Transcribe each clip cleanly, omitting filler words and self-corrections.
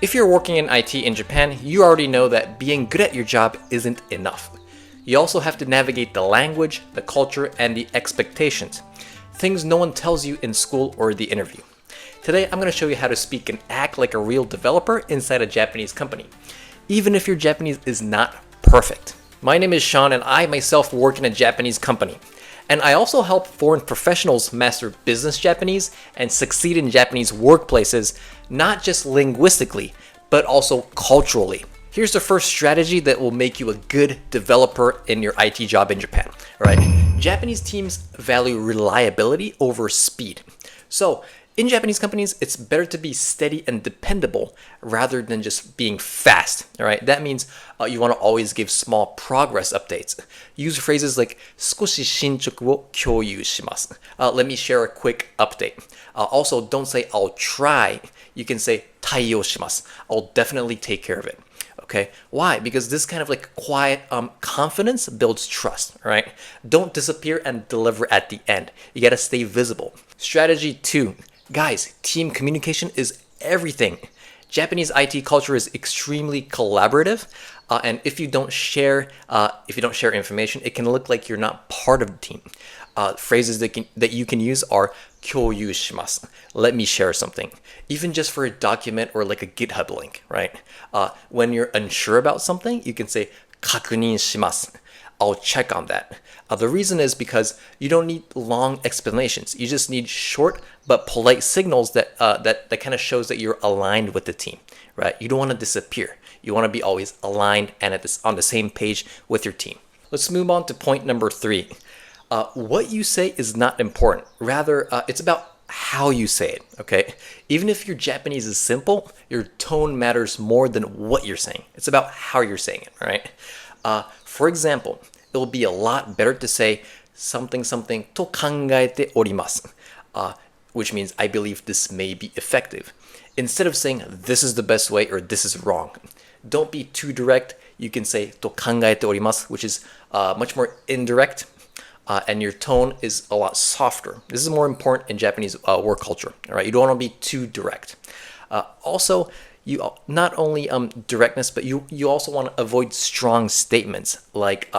If you're working in IT in Japan, you already know that being good at your job isn't enough. You also have to navigate the language, the culture, and the expectations. Things no one tells you in school or the interview. Today, I'm going to show you how to speak and act like a real developer inside a Japanese company, even if your Japanese is not perfect. My name is Sean, and I myself work in a Japanese company. And I also help foreign professionals master business Japanese and succeed in Japanese workplaces, not just linguistically, but also culturally. Here's the first strategy that will make you a good developer in your IT job in Japan. All right, Japanese teams value reliability over speed. So, in Japanese companies, it's better to be steady and dependable rather than just being fast. All right, that means you want to always give small progress updates. Use phrases like 少し進捗を共有します. Let me share a quick update. Also, don't say I'll try. You can say 対応します. I'll definitely take care of it. Okay, why? Because this kind of like quiet confidence builds trust, all right? Don't disappear and deliver at the end. You gotta stay visible. Strategy 2. Guys, team communication is everything. Japanese IT culture is extremely collaborative, and if you don't share information, it can look like you're not part of the team. Phrases that you can use are 共有します. Let me share something. Even just for a document or like a GitHub link, right? When you're unsure about something, you can say 確認します. I'll check on that. The reason is because you don't need long explanations. You just need short but polite signals that kind of shows that you're aligned with the team, right? You don't want to disappear. You want to be always aligned and on the same page with your team. Let's move on to point number 3. What you say is not important. Rather, it's about how you say it, okay? Even if your Japanese is simple, your tone matters more than what you're saying. It's about how you're saying it, all right? For example, it will be a lot better to say something と考えております, which means I believe this may be effective. Instead of saying this is the best way or this is wrong. Don't be too direct. You can say と考えております, which is much more indirect, and your tone is a lot softer. This is more important in Japanese work culture. All right, you don't want to be too direct. Also, you not only directness, but you also want to avoid strong statements like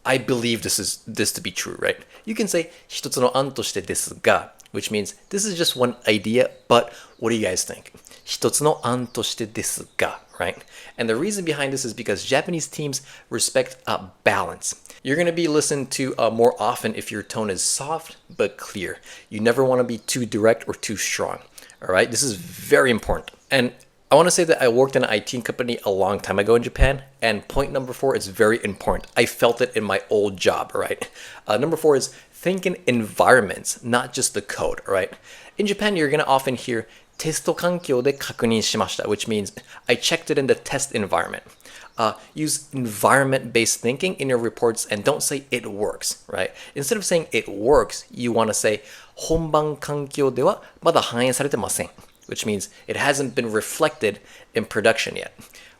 I believe this to be true, right? You can say 一つの案としてですが, which means this is just one idea, but what do you guys think? 一つの案としてですが, right? And the reason behind this is because Japanese teams respect balance. You're going to be listened to more often if your tone is soft but clear. You never want to be too direct or too strong. All right, this is very important. And I want to say that I worked in an IT company a long time ago in Japan, and point number 4 is very important. I felt it in my old job, all right? Number 4 is think in environments, not just the code, all right? In Japan, you're going to often hear テスト環境で確認しました, which means I checked it in the test environment. Use environment-based thinking in your reports and don't say it works, right? Instead of saying it works, you want to say 本番環境ではまだ反映されてません, which means it hasn't been reflected in production yet.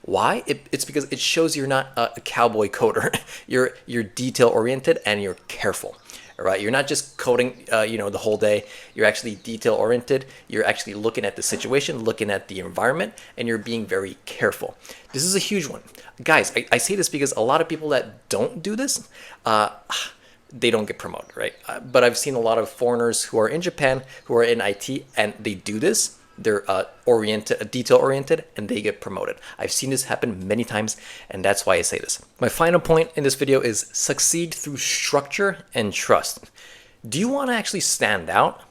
Why? It's because it shows you're not a cowboy coder. You're detail-oriented and you're careful. All right, you're not just coding, the whole day. You're actually detail-oriented. You're actually looking at the situation, looking at the environment, and you're being very careful. This is a huge one. Guys, I say this because a lot of people that don't do this, they don't get promoted, right? But I've seen a lot of foreigners who are in Japan, who are in IT, and they do this. They're detail-oriented, and they get promoted. I've seen this happen many times, and that's why I say this. My final point in this video is succeed through structure and trust. Do you want to actually stand out?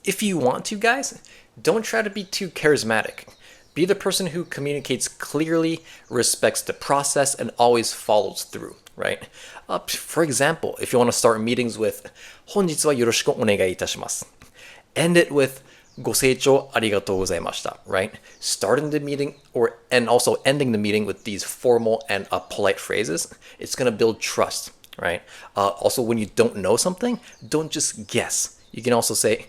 If you want to, guys, don't try to be too charismatic. Be the person who communicates clearly, respects the process, and always follows through, right? For example, if you want to start meetings with 本日はよろしくお願いいたします. End it with ご清聴ありがとうございました, right? Starting the meeting and also ending the meeting with these formal and polite phrases, it's going to build trust, right? Also, when you don't know something, don't just guess. You can also say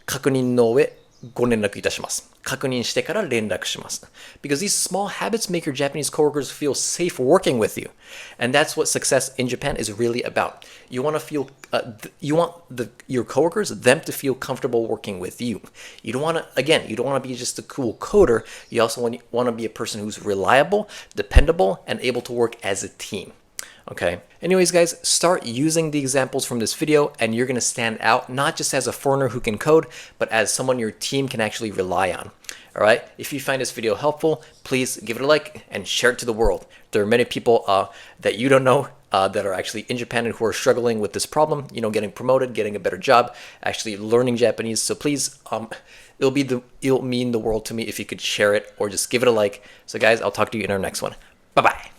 確認の上ご連絡いたします。確認してから連絡します。Because these small habits make your Japanese coworkers feel safe working with you. And that's what success in Japan is really about. You want to feel, you want your coworkers, them to feel comfortable working with you. You don't want to, again, you don't want to be just a cool coder. You also want to be a person who's reliable, dependable, and able to work as a team. Okay. Anyways, guys, start using the examples from this video and you're going to stand out not just as a foreigner who can code, but as someone your team can actually rely on. All right. If you find this video helpful, please give it a like and share it to the world. There are many people that you don't know that are actually in Japan and who are struggling with this problem, you know, getting promoted, getting a better job, actually learning Japanese. So please, it'll mean the world to me if you could share it or just give it a like. So guys, I'll talk to you in our next one. Bye-bye.